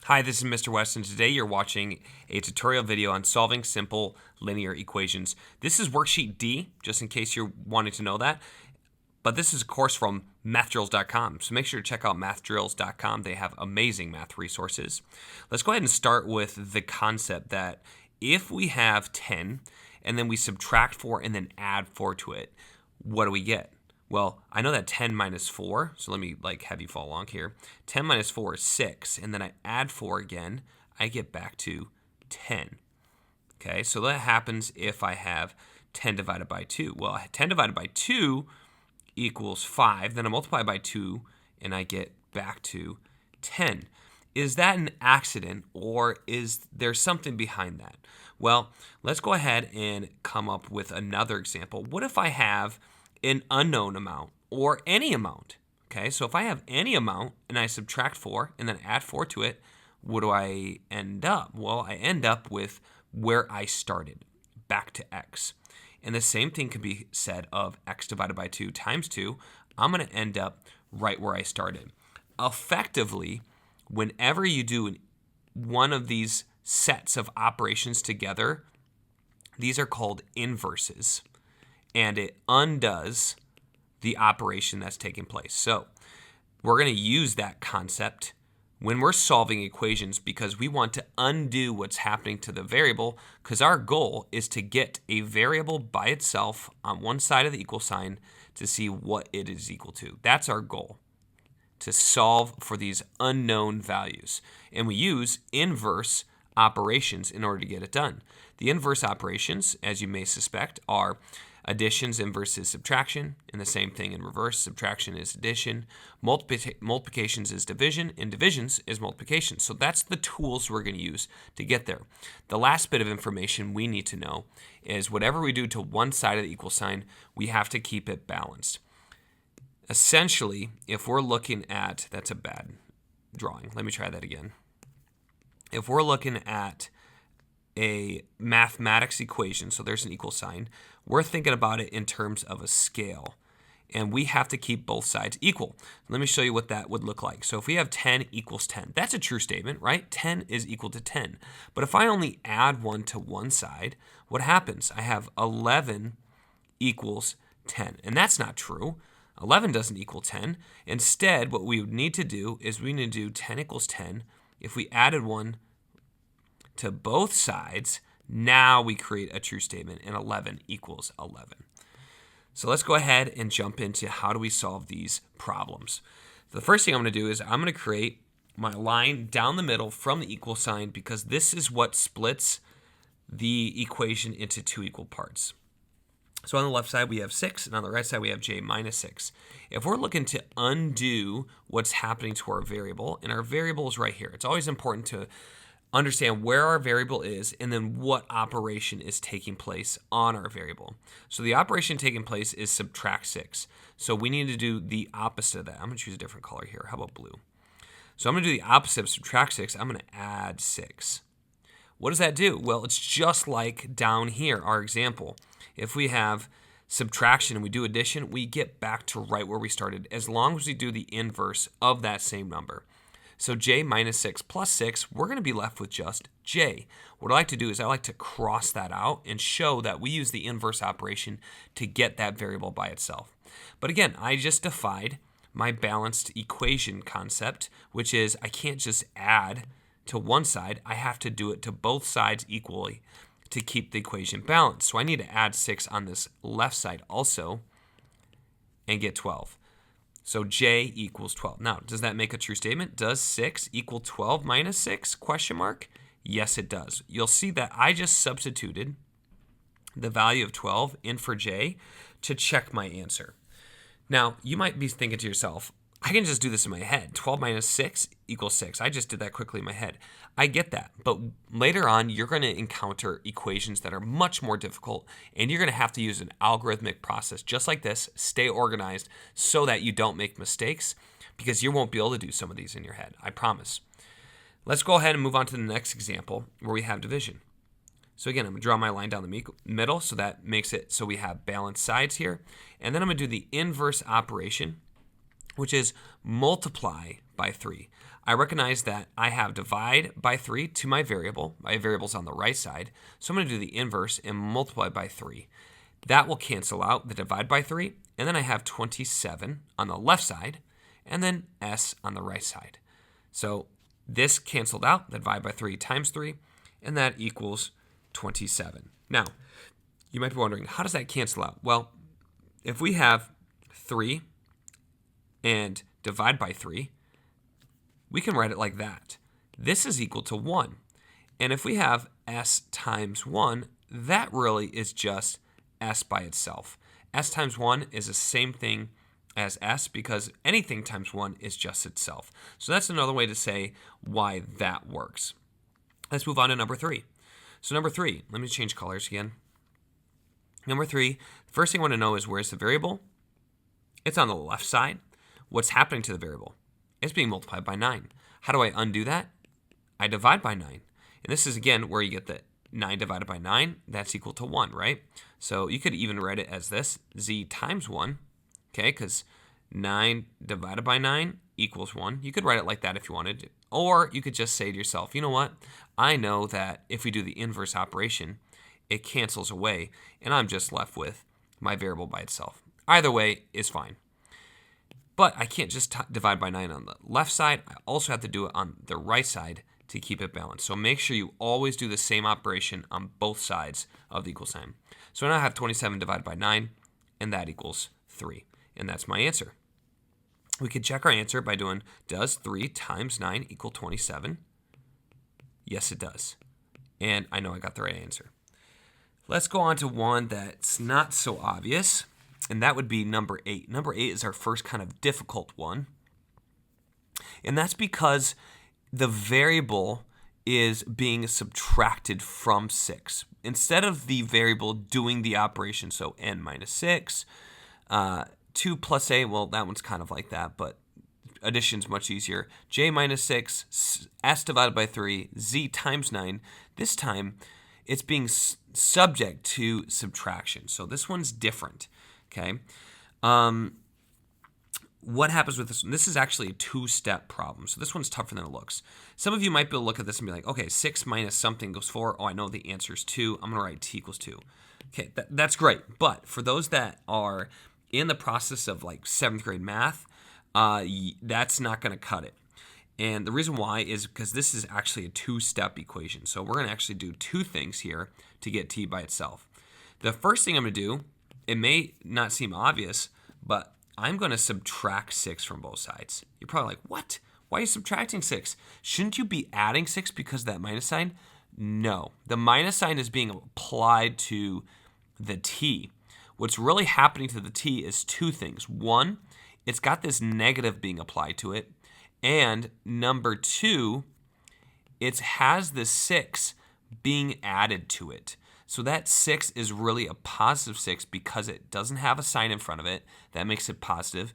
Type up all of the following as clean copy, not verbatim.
Hi, this is Mr. West, and today you're watching a tutorial video on solving simple linear equations. This is worksheet D, just in case you're wanting to know that. But this is a course from Math-DrIlls.com, so make sure to check out Math-DrIlls.com. They have amazing math resources. Let's go ahead and start with the concept that if we have 10 and then we subtract 4 and then add 4 to it, what do we get? Well, I know that 10 minus 4, so let me have you follow along here. 10 minus 4 is 6, and then I add 4 again, I get back to 10. Okay, so that happens if I have 10 divided by 2. Well, 10 divided by 2 equals 5, then I multiply by 2, and I get back to 10. Is that an accident, or is there something behind that? Well, let's go ahead and come up with another example. What if I have an unknown amount or any amount? Okay, so if I have any amount and I subtract 4 and then add 4 to it, what do I end up? Well, I end up with where I started, back to x. And the same thing can be said of x divided by 2 times 2. I'm going to end up right where I started. Effectively, whenever you do one of these sets of operations together, these are called inverses, and it undoes the operation that's taking place. So we're going to use that concept when we're solving equations because we want to undo what's happening to the variable, because our goal is to get a variable by itself on one side of the equal sign to see what it is equal to. That's our goal, to solve for these unknown values. And we use inverse operations in order to get it done. The inverse operations, as you may suspect, are additions. Inverse is subtraction, and the same thing in reverse. Subtraction is addition, multiplications is division, and divisions is multiplication. So that's the tools we're going to use to get there. The last bit of information we need to know is whatever we do to one side of the equal sign, we have to keep it balanced. Essentially, if we're looking at, that's a bad drawing. Let me try that again. If we're looking at a mathematics equation, so there's an equal sign, we're thinking about it in terms of a scale, and we have to keep both sides equal. Let me show you what that would look like. So if we have 10 equals 10, that's a true statement, right? 10 is equal to 10. But if I only add 1 to one side, what happens? I have 11 equals 10, and that's not true. 11 doesn't equal 10. Instead, what we would need to do is we need to do 10 equals 10. If we added 1 to both sides, now we create a true statement, and 11 equals 11. So let's go ahead and jump into how do we solve these problems. The first thing I'm going to do is I'm going to create my line down the middle from the equal sign, because this is what splits the equation into two equal parts. So on the left side we have 6, and on the right side we have j minus 6. If we're looking to undo what's happening to our variable, and our variable is right here, it's always important to understand where our variable is and then what operation is taking place on our variable. So the operation taking place is subtract 6. So we need to do the opposite of that. I'm going to choose a different color here. How about blue? So I'm going to do the opposite of subtract 6. I'm going to add 6. What does that do? Well, it's just like down here, our example. If we have subtraction and we do addition, we get back to right where we started, as long as we do the inverse of that same number. So j minus 6 plus 6, we're going to be left with just j. What I like to do is I like to cross that out and show that we use the inverse operation to get that variable by itself. But again, I just defied my balanced equation concept, which is I can't just add to one side. I have to do it to both sides equally to keep the equation balanced. So I need to add 6 on this left side also and get 12. So j equals 12. Now, does that make a true statement? Does 6 equal 12 minus 6? Question mark? Yes, it does. You'll see that I just substituted the value of 12 in for j to check my answer. Now, you might be thinking to yourself, I can just do this in my head. 12 minus 6 equals 6. I just did that quickly in my head. I get that. But later on, you're going to encounter equations that are much more difficult, and you're going to have to use an algorithmic process just like this. Stay organized so that you don't make mistakes, because you won't be able to do some of these in your head. I promise. Let's go ahead and move on to the next example where we have division. So again, I'm going to draw my line down the middle, so that makes it so we have balanced sides here. And then I'm going to do the inverse operation, which is multiply by 3. I recognize that I have divide by 3 to my variable. My variable's on the right side. So I'm going to do the inverse and multiply by 3. That will cancel out the divide by 3. And then I have 27 on the left side and then s on the right side. So this canceled out, the divide by 3 times 3, and that equals 27. Now, you might be wondering, how does that cancel out? Well, if we have 3 and divide by 3, we can write it like that. This is equal to 1. And if we have s times 1, that really is just s by itself. S times 1 is the same thing as s because anything times 1 is just itself. So that's another way to say why that works. Let's move on to number 3. So number 3, let me change colors again. Number 3, the first thing I want to know is where's the variable? It's on the left side. What's happening to the variable? It's being multiplied by 9. How do I undo that? I divide by 9. And this is, again, where you get the 9 divided by 9. That's equal to 1, right? So you could even write it as this, z times 1, okay, because 9 divided by 9 equals 1. You could write it like that if you wanted. Or you could just say to yourself, you know what? I know that if we do the inverse operation, it cancels away, and I'm just left with my variable by itself. Either way is fine. But I can't just divide by 9 on the left side. I also have to do it on the right side to keep it balanced. So make sure you always do the same operation on both sides of the equal sign. So now I have 27 divided by 9, and that equals 3. And that's my answer. We could check our answer by doing, does 3 times 9 equal 27? Yes, it does. And I know I got the right answer. Let's go on to one that's not so obvious, and that would be number 8. Number 8 is our first kind of difficult one. And that's because the variable is being subtracted from 6. Instead of the variable doing the operation, so n minus 6, 2 plus a, well, that one's kind of like that, but addition's much easier. J minus 6, s divided by 3, z times 9. This time, it's being subject to subtraction. So this one's different, okay? What happens with this one? This is actually a 2-step problem. So this one's tougher than it looks. Some of you might be able to look at this and be like, okay, 6 minus something goes 4. Oh, I know the answer is 2. I'm going to write t equals 2. Okay, that's great. But for those that are in the process of like 7th grade math, that's not going to cut it. And the reason why is because this is actually a 2-step equation. So we're going to actually do 2 things here to get t by itself. The first thing I'm going to do, it may not seem obvious, but I'm going to subtract 6 from both sides. You're probably like, what? Why are you subtracting 6? Shouldn't you be adding 6 because of that minus sign? No. The minus sign is being applied to the t. What's really happening to the t is 2 things. One, it's got this negative being applied to it. And number 2, it has the 6 being added to it. So that 6 is really a positive 6 because it doesn't have a sign in front of it. That makes it positive.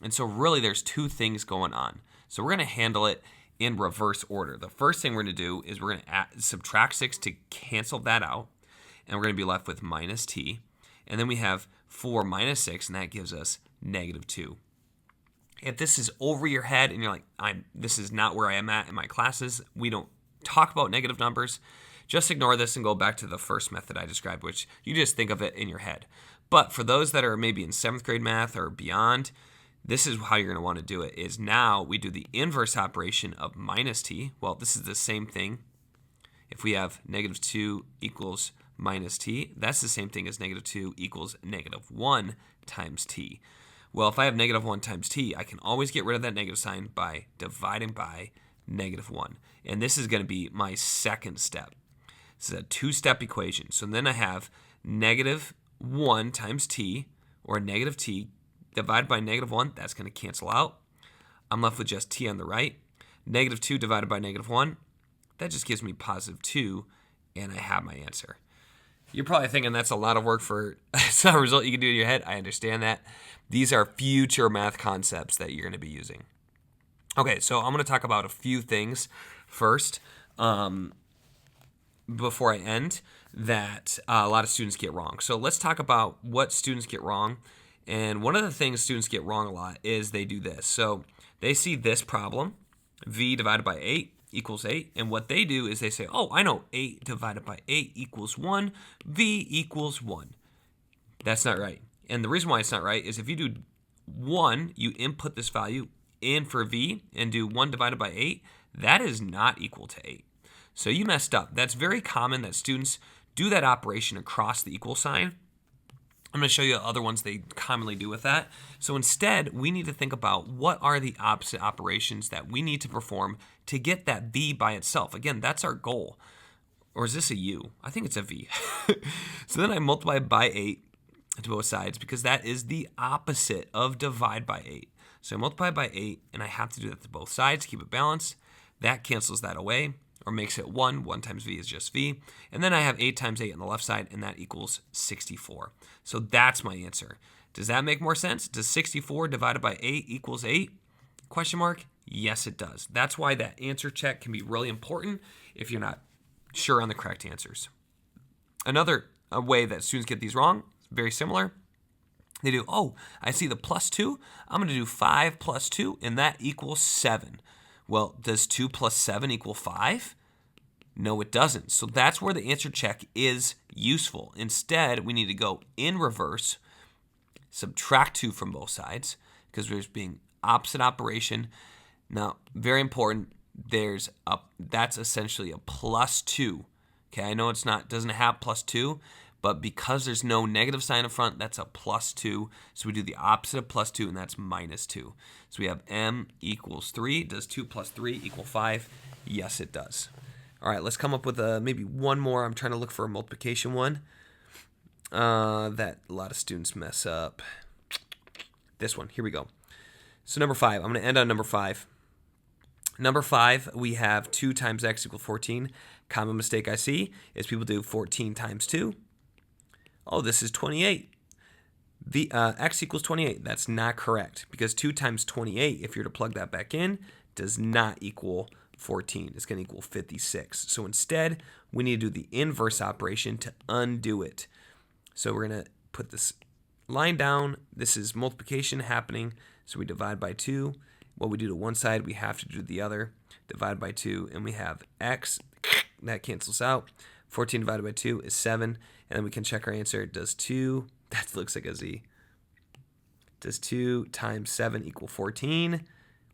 And so really there's 2 things going on. So we're going to handle it in reverse order. The first thing we're going to do is we're going to subtract 6 to cancel that out. And we're going to be left with minus t. And then we have 4 minus 6, and that gives us negative 2. If this is over your head and you're like, this is not where I am at in my classes, we don't talk about negative numbers, just ignore this and go back to the first method I described, which you just think of it in your head. But for those that are maybe in 7th grade math or beyond, this is how you're going to want to do it, is now we do the inverse operation of minus t. Well, this is the same thing. If we have negative 2 equals minus t, that's the same thing as negative 2 equals negative 1 times t. Well, if I have negative 1 times t, I can always get rid of that negative sign by dividing by negative 1. And this is going to be my second step. This is a 2-step equation. So then I have negative 1 times t, or negative t, divided by negative 1. That's going to cancel out. I'm left with just t on the right. Negative 2 divided by negative 1. That just gives me positive 2, and I have my answer. You're probably thinking that's a lot of work for some result you can do in your head. I understand that. These are future math concepts that you're going to be using. Okay, so I'm going to talk about a few things first before I end that a lot of students get wrong. So let's talk about what students get wrong. And one of the things students get wrong a lot is they do this. So They see this problem, v divided by 8 equals 8, and what they do is they say, oh, I know 8 divided by 8 equals 1, v equals 1. That's not right. And the reason why it's not right is if you do 1, you input this value in for v and do 1 divided by 8, that is not equal to 8. So you messed up. That's very common that students do that operation across the equal sign. I'm going to show you other ones they commonly do with that. So instead, we need to think about what are the opposite operations that we need to perform to get that v by itself. Again, that's our goal. Or is this a u? I think it's a v. So then I multiply by 8 to both sides because that is the opposite of divide by 8. So I multiply by 8, and I have to do that to both sides to keep it balanced. That cancels that away, or makes it 1. 1 times v is just v. And then I have 8 times 8 on the left side, and that equals 64. So that's my answer. Does that make more sense? Does 64 divided by 8 equals 8? Question mark? Yes, it does. That's why that answer check can be really important if you're not sure on the correct answers. Another way that students get these wrong, very similar. They do, oh, I see the plus 2. I'm going to do 5 plus 2, and that equals 7. Well, does 2 plus 7 equal 5? No, it doesn't. So that's where the answer check is useful. Instead, we need to go in reverse, subtract 2 from both sides, because there's being opposite operation. Now, very important, that's essentially a plus 2. Okay, I know doesn't have plus 2, but because there's no negative sign in front, that's a plus 2. So we do the opposite of plus 2, and that's minus 2. So we have m equals 3. Does 2 plus 3 equal 5? Yes, it does. All right, let's come up with maybe one more. I'm trying to look for a multiplication one that a lot of students mess up. This one, here we go. So number 5, I'm going to end on number 5. Number 5, we have 2 times x equals 14. Common mistake I see is people do 14 times 2. Oh, this is 28. X equals 28. That's not correct because 2 times 28, if you're to plug that back in, does not equal 14. It's going to equal 56. So instead, we need to do the inverse operation to undo it. So we're going to put this line down. This is multiplication happening. So we divide by 2. What we do to one side, we have to do the other. Divide by 2, and we have x. That cancels out. 14 divided by 2 is 7. And then we can check our answer. Does 2, that looks like a z. Does 2 times 7 equal 14?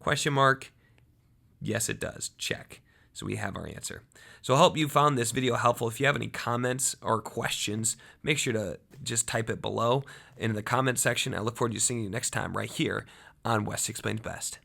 Question mark. Yes, it does. Check. So we have our answer. So I hope you found this video helpful. If you have any comments or questions, make sure to just type it below in the comment section. I look forward to seeing you next time right here on West Explains Best.